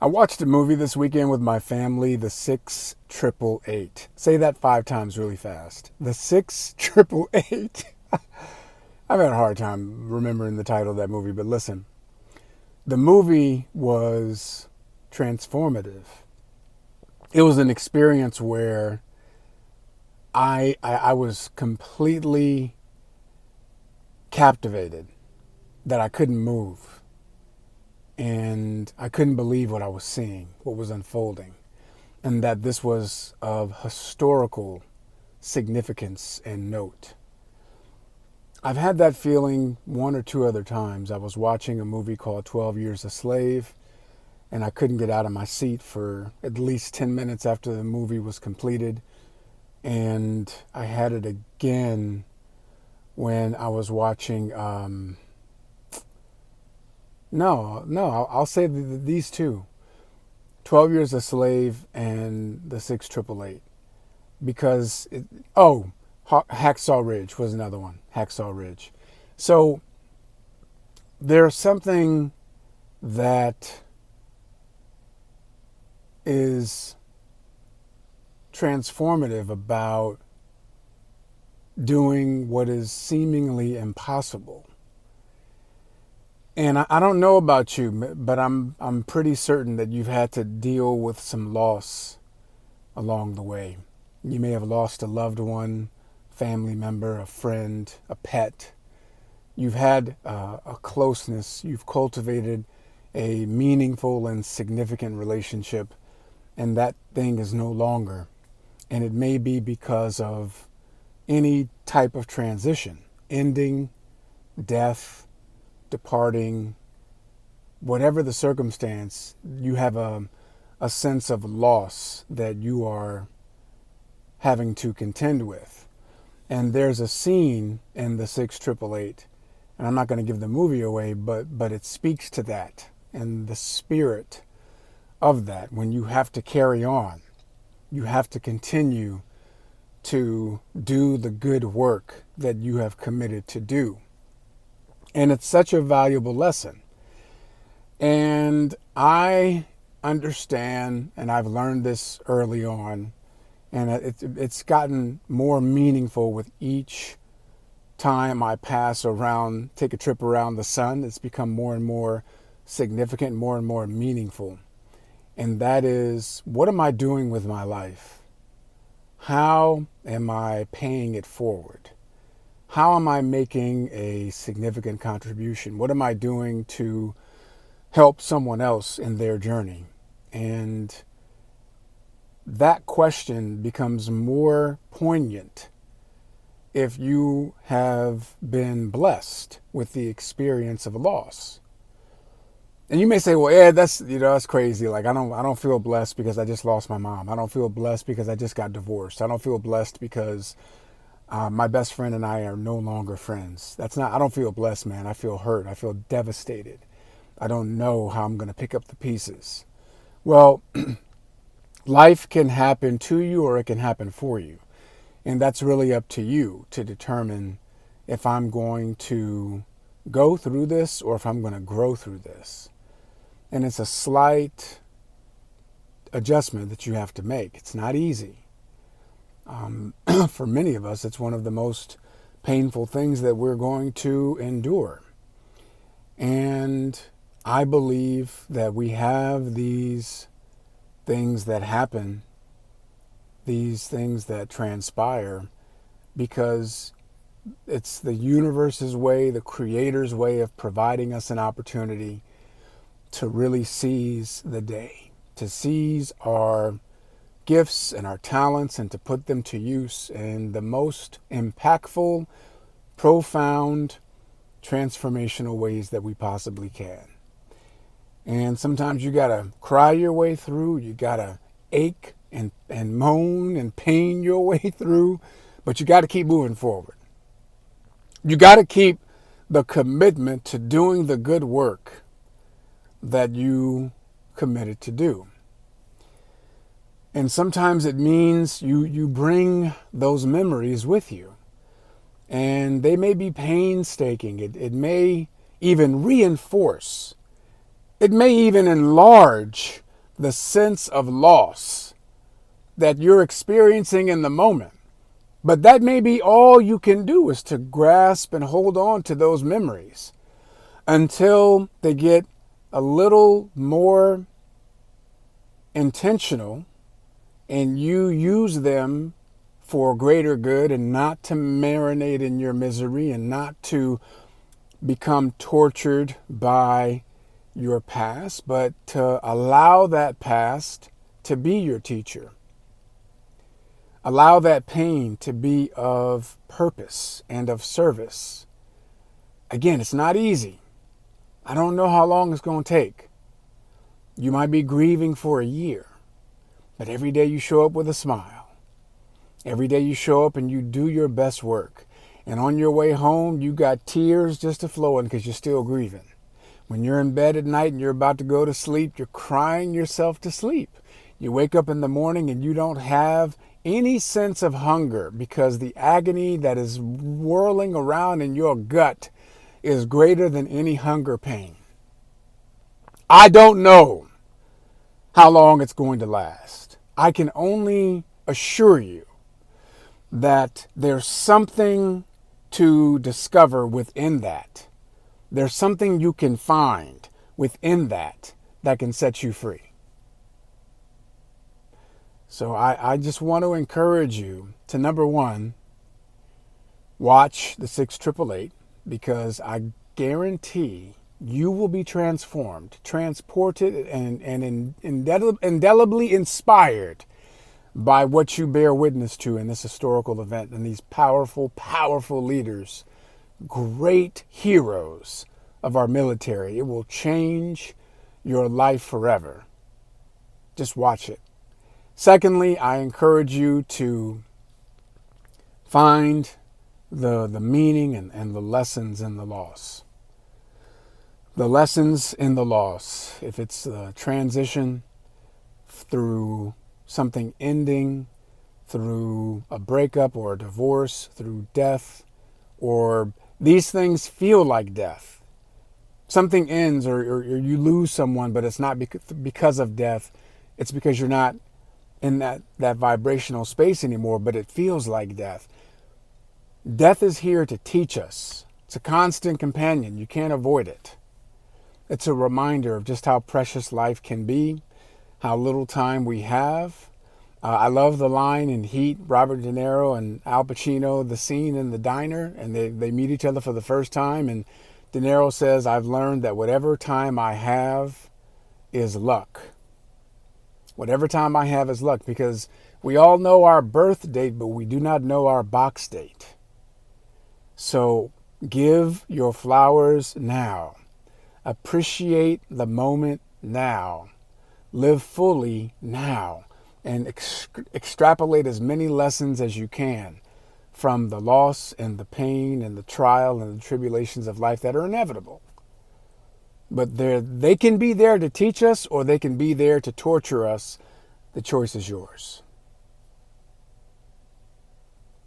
I watched a movie this weekend with my family, The Six Triple Eight. Say that 5 times really fast. The Six Triple Eight. I've had a hard time remembering the title of that movie, but listen, the movie was transformative. It was an experience where I was completely captivated that I couldn't move. And I couldn't believe what I was seeing, what was unfolding, and that this was of historical significance and note. I've had that feeling one or two other times. I was watching a movie called 12 Years a Slave, and I couldn't get out of my seat for at least 10 minutes after the movie was completed. And I had it again when I was watching I'll say these two: 12 Years a Slave and The Six Triple Eight. Because, Hacksaw Ridge was another one. Hacksaw Ridge. So there's something that is transformative about doing what is seemingly impossible. And I don't know about you, but I'm pretty certain that you've had to deal with some loss along the way. You may have lost a loved one, family member, a friend, a pet. You've had a closeness. You've cultivated a meaningful and significant relationship, and that thing is no longer. And it may be because of any type of transition, ending, death, departing, whatever the circumstance. You have a sense of loss that you are having to contend with. And there's a scene in The Six Triple Eight, and I'm not going to give the movie away, but it speaks to that and the spirit of that. When you have to carry on, you have to continue to do the good work that you have committed to do. And it's such a valuable lesson. And I understand, and I've learned this early on, and it's gotten more meaningful with each time I take a trip around the sun. It's become more and more significant, more and more meaningful. And that is, what am I doing with my life? How am I paying it forward? How am I making a significant contribution? What am I doing to help someone else in their journey? And that question becomes more poignant if you have been blessed with the experience of loss. And you may say, well, Ed, that's crazy. Like, I don't feel blessed because I just lost my mom. I don't feel blessed because I just got divorced. I don't feel blessed because my best friend and I are no longer friends. I don't feel blessed, man. I feel hurt. I feel devastated. I don't know how I'm going to pick up the pieces. Well, life can happen to you or it can happen for you. And that's really up to you to determine if I'm going to go through this or if I'm going to grow through this. And it's a slight adjustment that you have to make. It's not easy. For many of us, it's one of the most painful things that we're going to endure. And I believe that we have these things that happen, these things that transpire, because it's the universe's way, the Creator's way of providing us an opportunity to really seize the day, to seize our gifts and our talents and to put them to use in the most impactful, profound, transformational ways that we possibly can. And sometimes you gotta cry your way through, you gotta ache and moan and pain your way through, but you gotta keep moving forward. You gotta keep the commitment to doing the good work that you committed to do. And sometimes it means you bring those memories with you. And they may be painstaking. It may even reinforce. It may even enlarge the sense of loss that you're experiencing in the moment. But that may be all you can do, is to grasp and hold on to those memories until they get a little more intentional and you use them for greater good, and not to marinate in your misery and not to become tortured by your past, but to allow that past to be your teacher. Allow that pain to be of purpose and of service. Again, it's not easy. I don't know how long it's going to take. You might be grieving for a year, but every day you show up with a smile. Every day you show up and you do your best work. And on your way home, you got tears just a flowing because you're still grieving. When you're in bed at night and you're about to go to sleep, you're crying yourself to sleep. You wake up in the morning and you don't have any sense of hunger because the agony that is whirling around in your gut is greater than any hunger pain. I don't know how long it's going to last. I can only assure you that there's something to discover within that. There's something you can find within that can set you free. So I just want to encourage you to, number one, watch the 6888, because I guarantee you will be transformed, transported, and indelibly inspired by what you bear witness to in this historical event and these powerful, powerful leaders, great heroes of our military. It will change your life forever. Just watch it. Secondly, I encourage you to find the meaning and the lessons in the loss. The lessons in the loss, if it's a transition through something ending, through a breakup or a divorce, through death, or these things feel like death. Something ends or you lose someone, but it's not because of death. It's because you're not in that vibrational space anymore, but it feels like death. Death is here to teach us. It's a constant companion. You can't avoid it. It's a reminder of just how precious life can be, how little time we have. I love the line in Heat, Robert De Niro and Al Pacino, the scene in the diner, and they meet each other for the first time, and De Niro says, "I've learned that whatever time I have is luck." Whatever time I have is luck, because we all know our birth date, but we do not know our box date. So give your flowers now. Appreciate the moment now. Live fully now. And extrapolate as many lessons as you can from the loss and the pain and the trial and the tribulations of life that are inevitable. But they can be there to teach us, or they can be there to torture us. The choice is yours.